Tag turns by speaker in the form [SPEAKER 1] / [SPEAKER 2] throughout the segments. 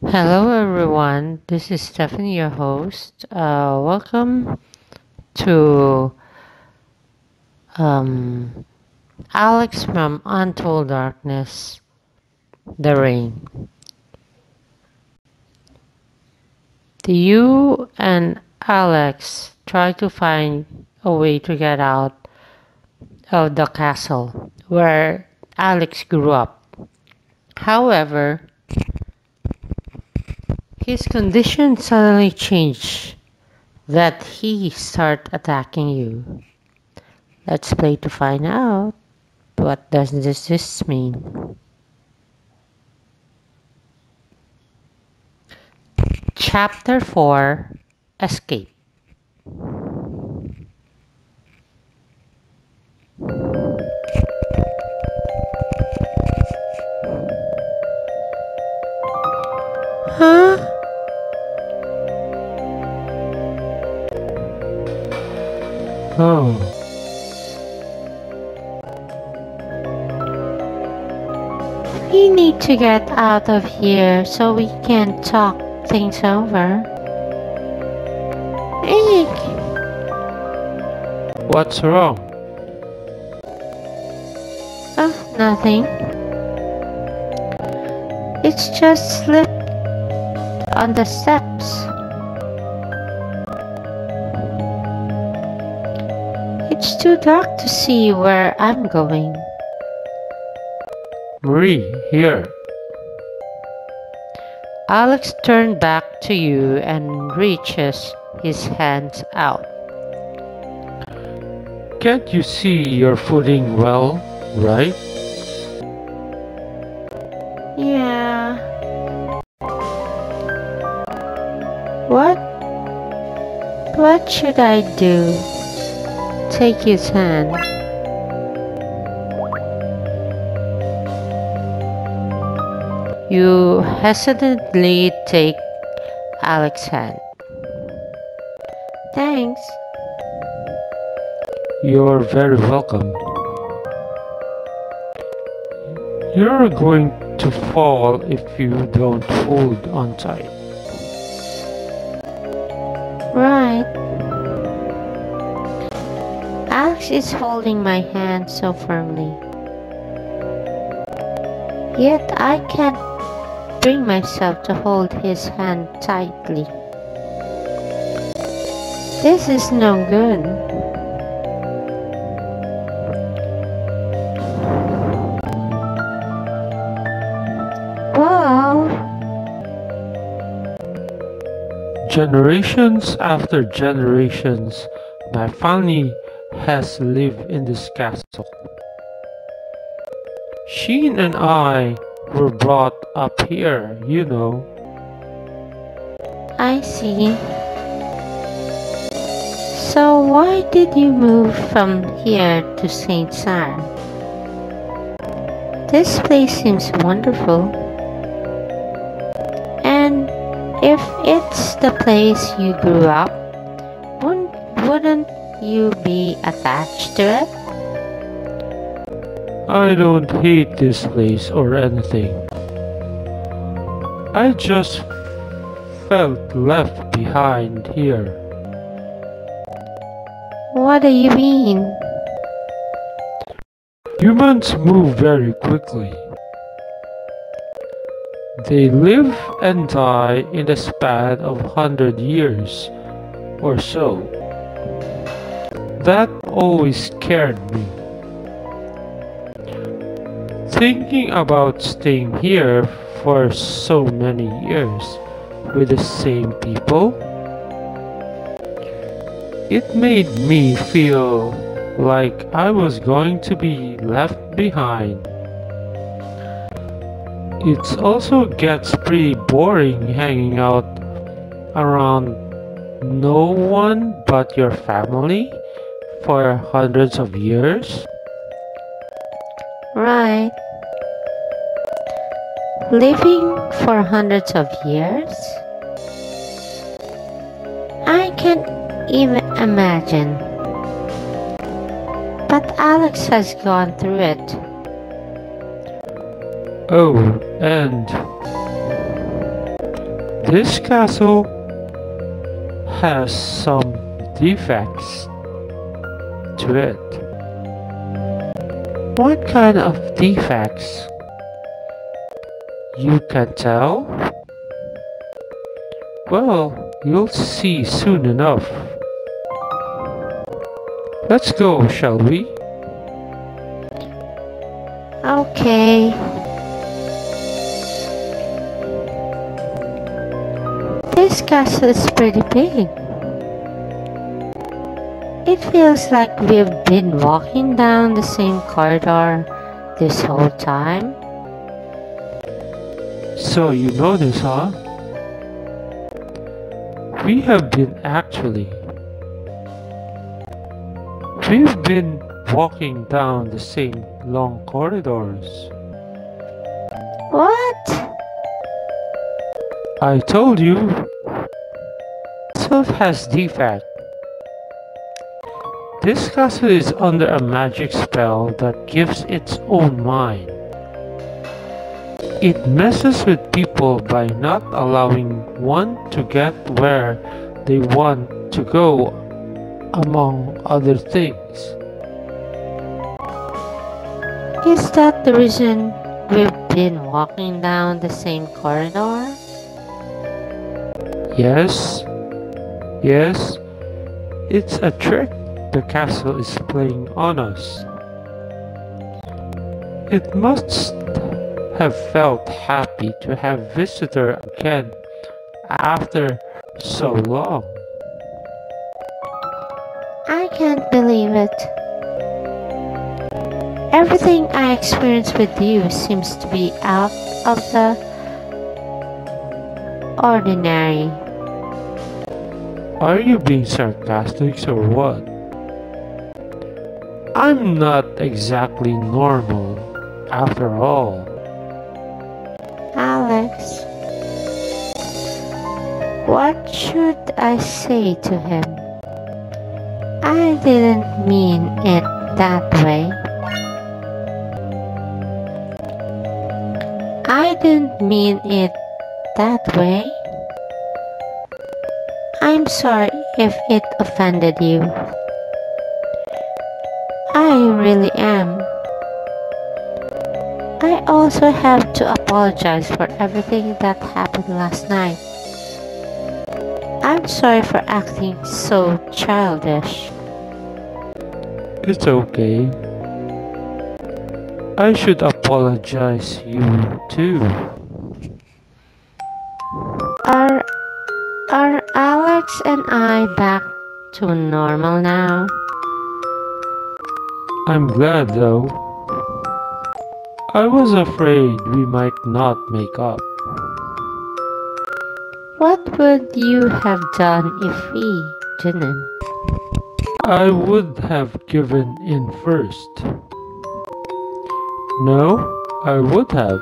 [SPEAKER 1] Hello everyone, this is Stephanie, your host. Welcome to um, Alex from Untold Darkness, The Rain. You and Alex try to find a way to get out of the castle where Alex grew up. However, his condition suddenly changed that he start attacking you. Let's play to find out. What does this mean? Chapter 4, Escape. Huh?
[SPEAKER 2] Oh,
[SPEAKER 1] We need to get out of here so we can talk things over. Eek!
[SPEAKER 2] what's wrong?
[SPEAKER 1] Oh, nothing. It's just slipped on the steps. It's too dark to see where I'm going.
[SPEAKER 2] Marie, here.
[SPEAKER 1] Alex turned back to you and reaches his hands out.
[SPEAKER 2] Can't you see you're footing well, right?
[SPEAKER 1] Yeah. What? What should I do? Take his hand. You hesitantly take Alex's hand. Thanks.
[SPEAKER 2] You're very welcome. You're going to fall if you don't hold on tight.
[SPEAKER 1] Right. Alex is holding my hand so firmly. Yet I can't bring myself to hold his hand tightly. This is no good. Whoa!
[SPEAKER 2] Generations after generations, my family has lived in this castle. Sheen and I were brought up here, you know.
[SPEAKER 1] I see. So why did you move from here to Saint Sar? This place seems wonderful. And if it's the place you grew up, wouldn't you be attached to it?
[SPEAKER 2] I don't hate this place or anything. I just felt left behind here.
[SPEAKER 1] What do you mean?
[SPEAKER 2] Humans move very quickly. They live and die in the span of 100 years or so. That always scared me. Thinking about staying here for so many years with the same people, it made me feel like I was going to be left behind. It also gets pretty boring hanging out around no one but your family for hundreds of years.
[SPEAKER 1] Right. Living for hundreds of years? I can't even imagine. But Alex has gone through it.
[SPEAKER 2] Oh, and This castle has some defects to it. What kind of defects? You can tell? Well, you'll see soon enough. Let's go, shall we?
[SPEAKER 1] Okay. This castle is pretty big. It feels like we've been walking down the same corridor this whole time.
[SPEAKER 2] So you know this, huh? We have been actually. We've been walking down the same long corridors.
[SPEAKER 1] What?
[SPEAKER 2] I told you. Castle has defect. This castle is under a magic spell that gives its own mind. It messes with people by not allowing one to get where they want to go, among other things.
[SPEAKER 1] Is that the reason we've been walking down the same corridor?
[SPEAKER 2] Yes, yes, it's a trick the castle is playing on us. It must have felt happy to have visitor again after so long.
[SPEAKER 1] I can't believe it. Everything I experience with you seems to be out of the ordinary.
[SPEAKER 2] Are you being sarcastic or what? I'm not exactly normal, after all.
[SPEAKER 1] Alex, what should I say to him? I didn't mean it that way. I didn't mean it that way. I'm sorry if it offended you. I really am. I also have to apologize for everything that happened last night. I'm sorry for acting so childish.
[SPEAKER 2] It's okay. I should apologize you too.
[SPEAKER 1] Are Alex and I back to normal now?
[SPEAKER 2] I'm glad though. I was afraid we might not make up.
[SPEAKER 1] What would you have done if we didn't?
[SPEAKER 2] I would have given in first. No, I would have.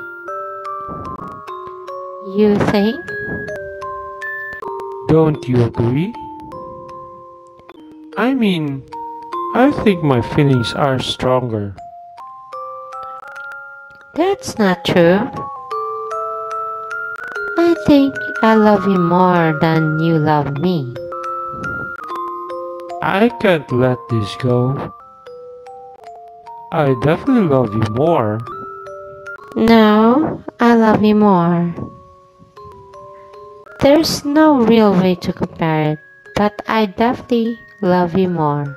[SPEAKER 1] You think?
[SPEAKER 2] Don't you agree? I mean, I think my feelings are stronger.
[SPEAKER 1] That's not true. I think I love you more than you love me.
[SPEAKER 2] I can't let this go. I definitely love you more.
[SPEAKER 1] No, I love you more. There's no real way to compare it, but I definitely love you more.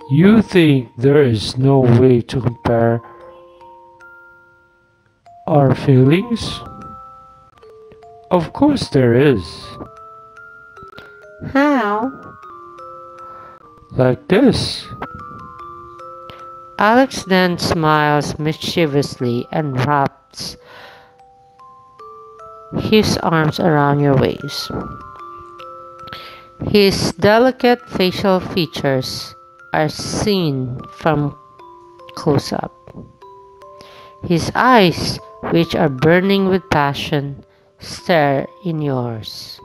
[SPEAKER 2] You think there is no way to compare our feelings? Of course there is.
[SPEAKER 1] How?
[SPEAKER 2] Like this.
[SPEAKER 1] Alex then smiles mischievously and wraps his arms around your waist. His delicate facial features are seen from close up. His eyes, which are burning with passion, stare in yours.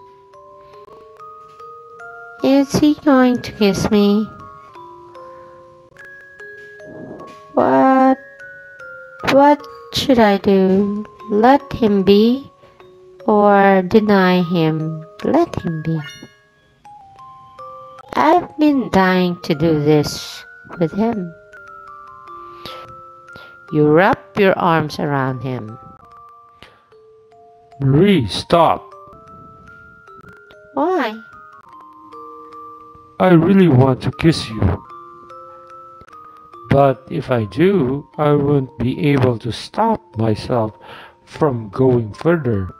[SPEAKER 1] Is he going to kiss me? What should I do? Let him be? or deny him, let him be. I've been dying to do this with him. You wrap your arms around him.
[SPEAKER 2] Marie, stop.
[SPEAKER 1] Why?
[SPEAKER 2] I really want to kiss you. But if I do, I won't be able to stop myself from going further.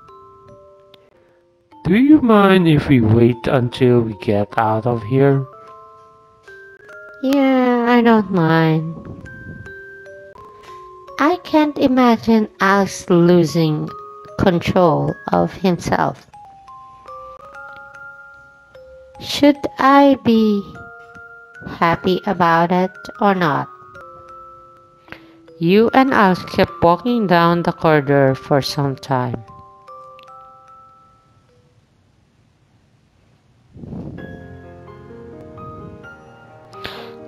[SPEAKER 2] Do you mind if we wait until we get out of here?
[SPEAKER 1] Yeah, I don't mind. I can't imagine Alex losing control of himself. Should I be happy about it or not? You and Alex kept walking down the corridor for some time.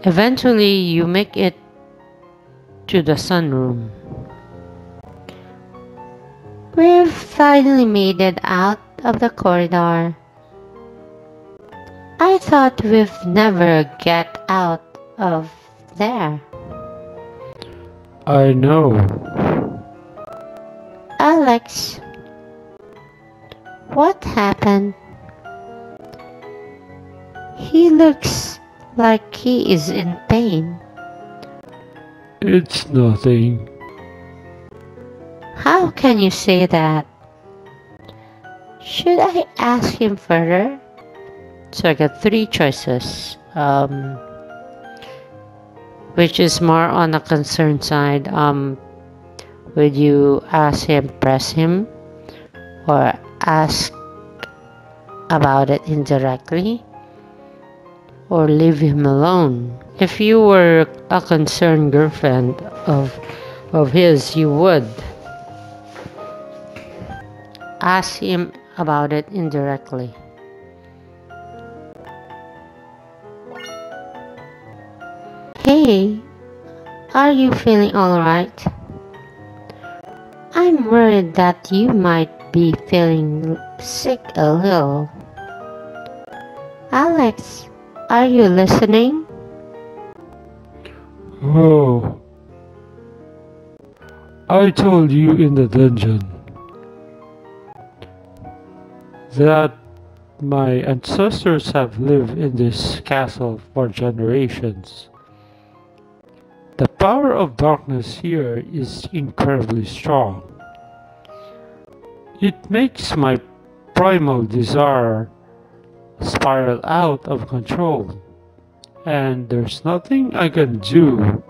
[SPEAKER 1] Eventually, you make it to the sunroom. We've finally made it out of the corridor. I thought we'd never get out of there.
[SPEAKER 2] I know.
[SPEAKER 1] Alex, what happened? He looks like he is in pain.
[SPEAKER 2] It's nothing.
[SPEAKER 1] How can you say that? Should I ask him further? So I got three choices. Which is more on the concern side. Would you ask him, press him, or ask about it indirectly, or leave him alone? If you were a concerned girlfriend of his, you would ask him about it indirectly. Hey, are you feeling alright? I'm worried that you might be feeling sick a little. Alex, are you listening?
[SPEAKER 2] Oh. I told you in the dungeon that my ancestors have lived in this castle for generations. The power of darkness here is incredibly strong. It makes my primal desire spiral out of control, and there's nothing I can do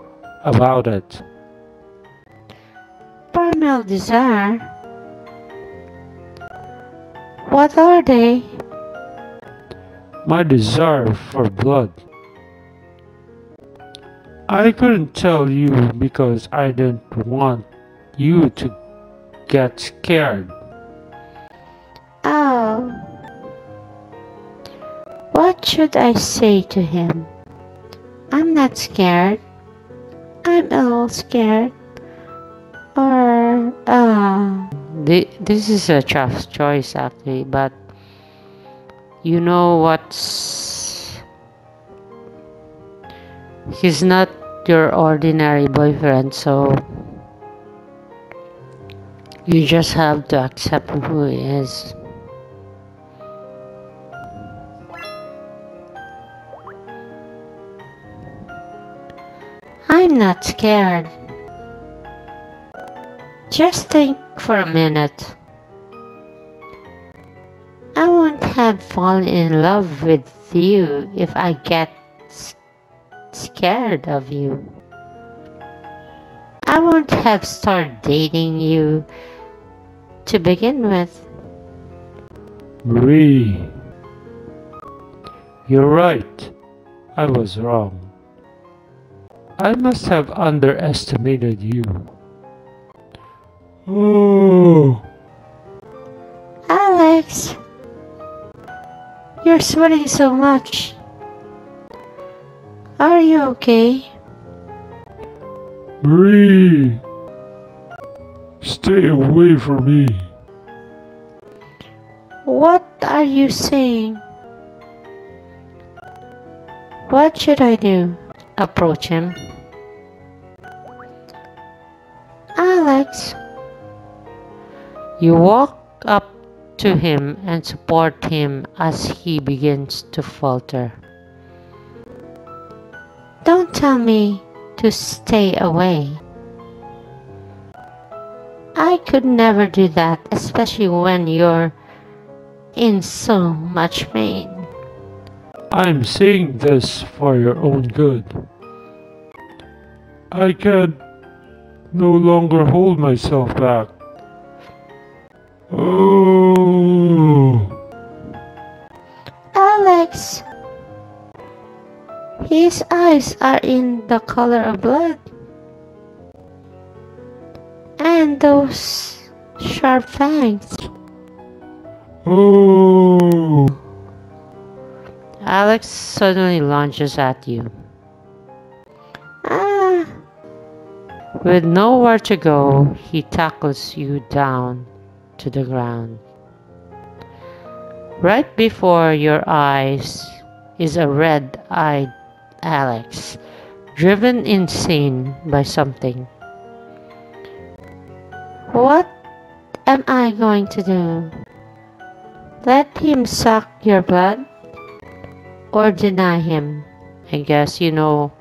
[SPEAKER 2] about it.
[SPEAKER 1] Primal desire? What are they?
[SPEAKER 2] My desire for blood. I couldn't tell you because I didn't want you to get scared.
[SPEAKER 1] Oh. What should I say to him? I'm not scared. I'm a little scared. Or, this is a tough choice actually, but you know what's... He's not your ordinary boyfriend, so you just have to accept who he is. I'm not scared. Just think for a minute. I won't have fallen in love with you if I get scared of you. I won't have started dating you to begin with.
[SPEAKER 2] Marie, you're right. I was wrong. I must have underestimated you. Oh.
[SPEAKER 1] Alex, you're sweating so much. Are you okay?
[SPEAKER 2] Marie, stay away from me.
[SPEAKER 1] What are you saying? What should I do? Approach him. Alex. You walk up to him and support him as he begins to falter. Don't tell me to stay away. I could never do that, especially when you're in so much pain.
[SPEAKER 2] I'm saying this for your own good. I can no longer hold myself back. Oh.
[SPEAKER 1] Alex! His eyes are in the color of blood. And those sharp fangs.
[SPEAKER 2] Oh.
[SPEAKER 1] Alex suddenly lunges at you. Ah! With nowhere to go, he tackles you down to the ground. Right before your eyes is a red-eyed Alex, driven insane by something. What am I going to do? Let him suck your blood? Or deny him? I guess you know,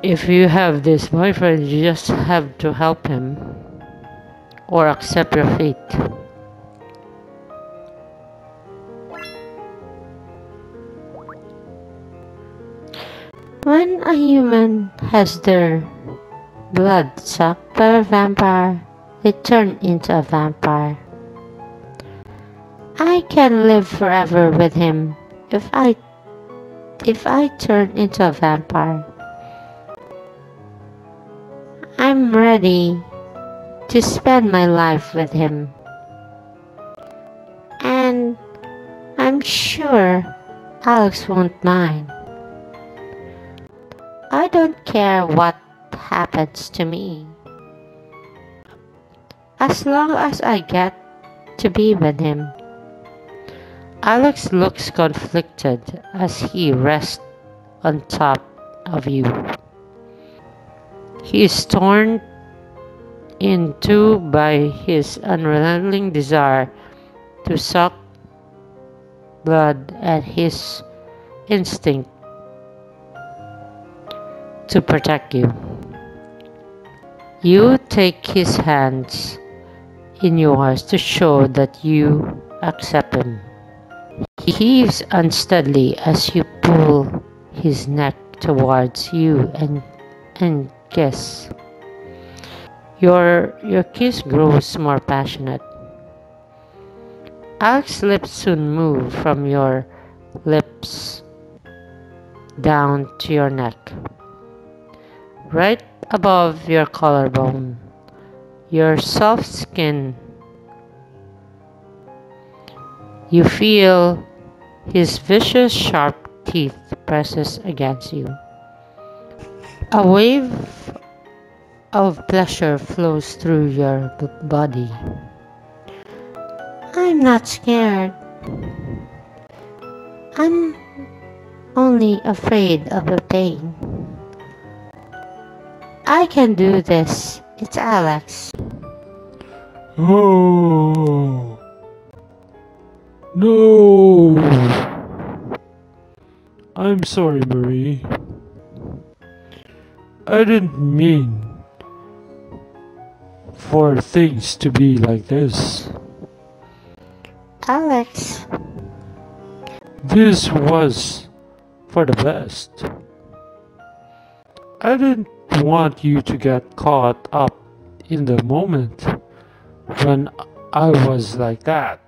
[SPEAKER 1] if you have this boyfriend, you just have to help him. Or accept your fate. When a human has their blood sucked by a vampire, they turn into a vampire. I can live forever with him if I turn into a vampire. I'm ready to spend my life with him. And I'm sure Alex won't mind. I don't care what happens to me, as long as I get to be with him. Alex looks conflicted as he rests on top of you. He is torn in two by his unrelenting desire to suck blood and his instinct to protect you. You take his hands in yours to show that you accept him. He heaves unsteadily as you pull his neck towards you and kiss. Your kiss grows more passionate. Alex's lips soon move from your lips down to your neck. Right above your collarbone, your soft skin. You feel his vicious, sharp teeth presses against you. A wave of pleasure flows through your body. I'm not scared. I'm only afraid of the pain. I can do this. It's Alex.
[SPEAKER 2] Oh. No. I'm sorry, Marie. I didn't mean for things to be like this.
[SPEAKER 1] Alex.
[SPEAKER 2] This was for the best. I didn't want you to get caught up in the moment when I was like that.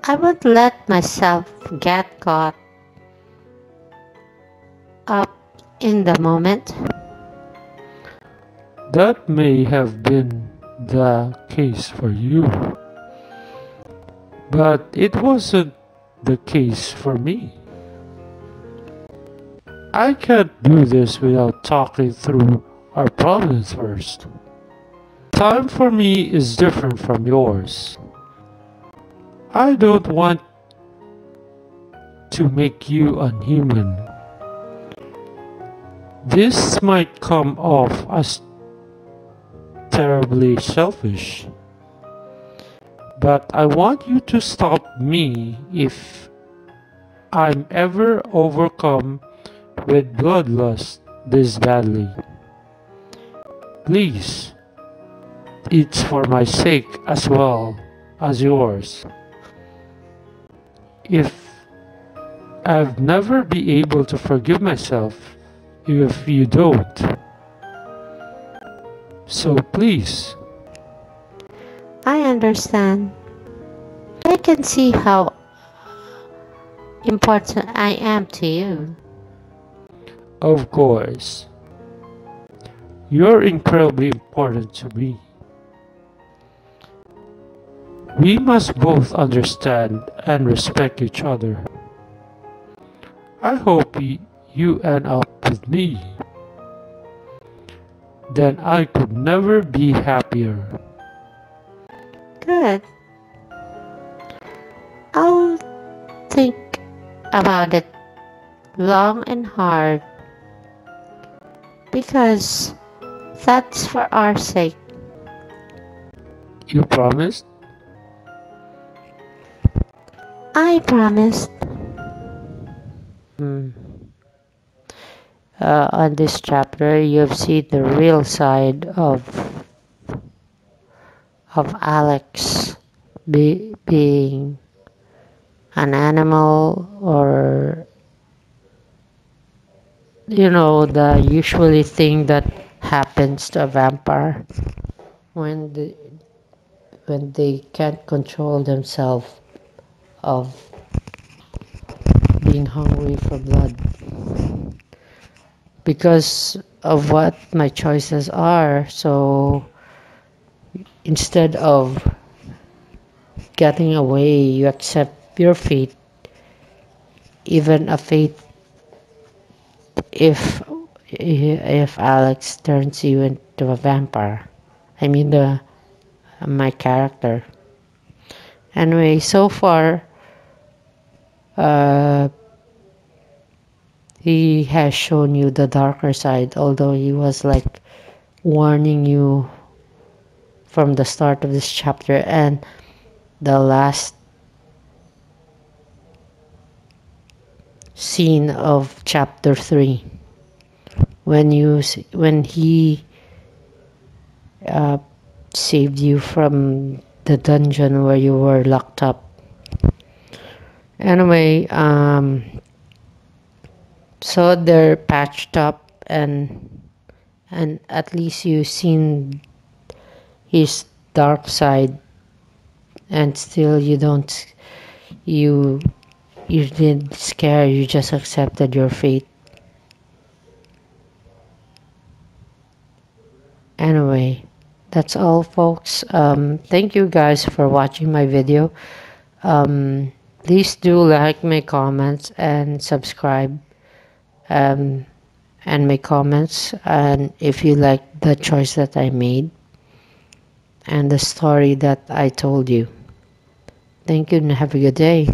[SPEAKER 1] I won't let myself get caught up in the moment.
[SPEAKER 2] That may have been the case for you, but it wasn't the case for me. I can't do this without talking through our problems first. Time for me is different from yours. I don't want to make you unhuman. This might come off as terribly selfish, but I want you to stop me if I'm ever overcome with bloodlust this badly. Please, it's for my sake as well as yours. If I've never be able to forgive myself if you don't. So please,
[SPEAKER 1] I understand. I can see how important I am to you.
[SPEAKER 2] of course, you're incredibly important to me. We must both understand and respect each other. I hope you end up with me. Then I could never be happier.
[SPEAKER 1] Good. I'll think about it long and hard because that's for our sake.
[SPEAKER 2] You promised?
[SPEAKER 1] I promised. On this chapter, you've seen the real side of Alex being an animal, or the usually thing that happens to a vampire when they can't control themselves of being hungry for blood, because of what my choices are. So instead of getting away, you accept your fate, even a fate if Alex turns you into a vampire. I mean the my character. Anyway, so far, uh, he has shown you the darker side, although he was like warning you from the start of this chapter and the last scene of chapter 3, when he uh, saved you from the dungeon where you were locked up. Anyway, so they're patched up, and at least you've seen his dark side, and still you you didn't scare, you just accepted your fate. Anyway, that's all, folks. Thank you guys for watching my video. Please do like my comments and subscribe, and make comments, and if you like the choice that I made and the story that I told you. Thank you and have a good day.